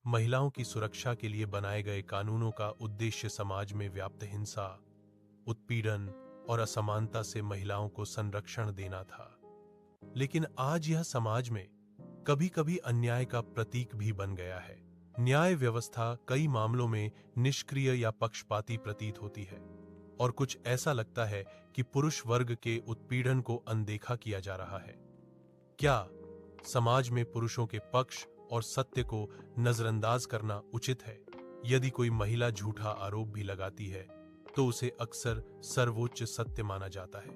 महिलाओं की सुरक्षा के लिए बनाए गए कानूनों का उद्देश्य समाज में व्याप्त हिंसा, उत्पीड़न और असमानता से महिलाओं को संरक्षण देना था। लेकिन आज यह समाज में कभी-कभी अन्याय का प्रतीक भी बन गया है। न्याय व्यवस्था कई मामलों में निष्क्रिय या पक्षपाती प्रतीत होती है और कुछ ऐसा लगता है कि पुरुष वर्ग के उत्पीड़न को अनदेखा किया जा रहा है। क्या समाज में पुरुषों के पक्ष और सत्य को नजरअंदाज करना उचित है? यदि कोई महिला झूठा आरोप भी लगाती है तो उसे अक्सर सर्वोच्च सत्य माना जाता है।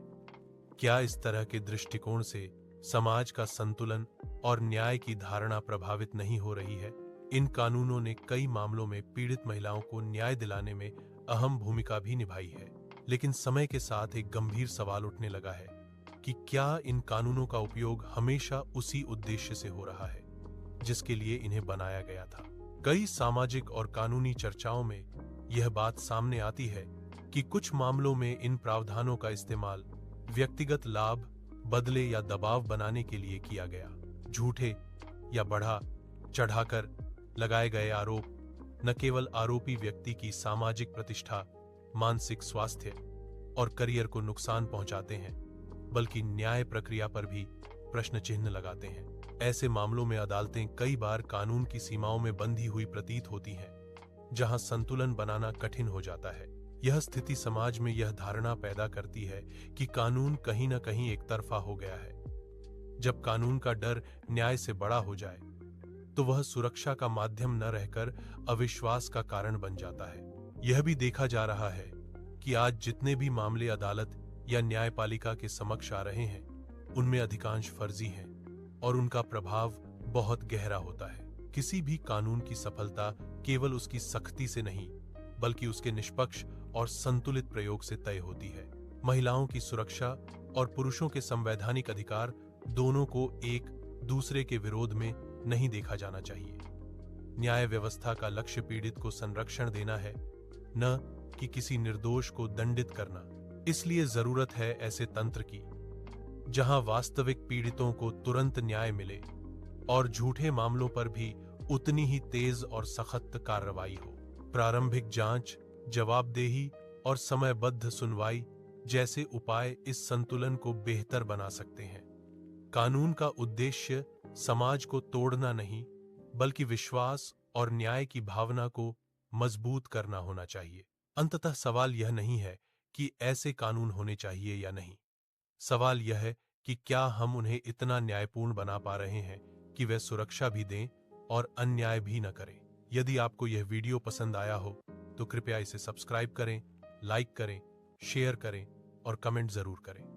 क्या इस तरह के दृष्टिकोण से समाज का संतुलन और न्याय की धारणा प्रभावित नहीं हो रही है? इन कानूनों ने कई मामलों में पीड़ित महिलाओं को न्याय दिलाने में अहम भूमिका भी निभाई है, लेकिन समय के साथ एक गंभीर सवाल उठने लगा है कि क्या इन कानूनों का उपयोग हमेशा उसी उद्देश्य से हो रहा है जिसके लिए इन्हें बनाया गया था। कई सामाजिक और कानूनी चर्चाओं में यह बात सामने आती है कि कुछ मामलों में इन प्रावधानों का इस्तेमाल व्यक्तिगत लाभ, बदले या दबाव बनाने के लिए किया गया। झूठे या बढ़ा चढ़ाकर लगाए गए आरोप न केवल आरोपी व्यक्ति की सामाजिक प्रतिष्ठा, मानसिक स्वास्थ्य और करियर को नुकसान पहुंचाते हैं, बल्कि न्याय प्रक्रिया पर भी प्रश्न चिन्ह लगाते हैं। ऐसे मामलों में अदालतें कई बार कानून की सीमाओं में बंधी हुई प्रतीत होती हैं, जहां संतुलन बनाना कठिन हो जाता है। यह स्थिति समाज में यह धारणा पैदा करती है कि कानून कहीं न कहीं एक तरफा हो गया है। जब कानून का डर न्याय से बड़ा हो जाए तो वह सुरक्षा का माध्यम न रहकर अविश्वास का कारण बन जाता है। यह भी देखा जा रहा है कि आज जितने भी मामले अदालत या न्यायपालिका के समक्ष आ रहे हैं, उनमें अधिकांश फर्जी हैं और उनका प्रभाव बहुत गहरा होता है। किसी भी कानून की सफलता केवल उसकी सख्ती से नहीं, बल्कि उसके निष्पक्ष और संतुलित प्रयोग से तय होती है। महिलाओं की सुरक्षा और पुरुषों के संवैधानिक अधिकार दोनों को एक दूसरे के विरोध में नहीं देखा जाना चाहिए। न्याय व्यवस्था का लक्ष्य पीड़ित को संरक्षण देना है, न कि किसी निर्दोष को दंडित करना। इसलिए जरूरत है ऐसे तंत्र की जहां वास्तविक पीड़ितों को तुरंत न्याय मिले और झूठे मामलों पर भी उतनी ही तेज और सख्त कार्रवाई हो। प्रारंभिक जांच, जवाबदेही और समयबद्ध सुनवाई जैसे उपाय इस संतुलन को बेहतर बना सकते हैं। कानून का उद्देश्य समाज को तोड़ना नहीं, बल्कि विश्वास और न्याय की भावना को मजबूत करना होना चाहिए। अंततः सवाल यह नहीं है कि ऐसे कानून होने चाहिए या नहीं। सवाल यह है कि क्या हम उन्हें इतना न्यायपूर्ण बना पा रहे हैं कि वे सुरक्षा भी दें और अन्याय भी न करें। यदि आपको यह वीडियो पसंद आया हो तो कृपया इसे सब्सक्राइब करें, लाइक करें, शेयर करें और कमेंट जरूर करें।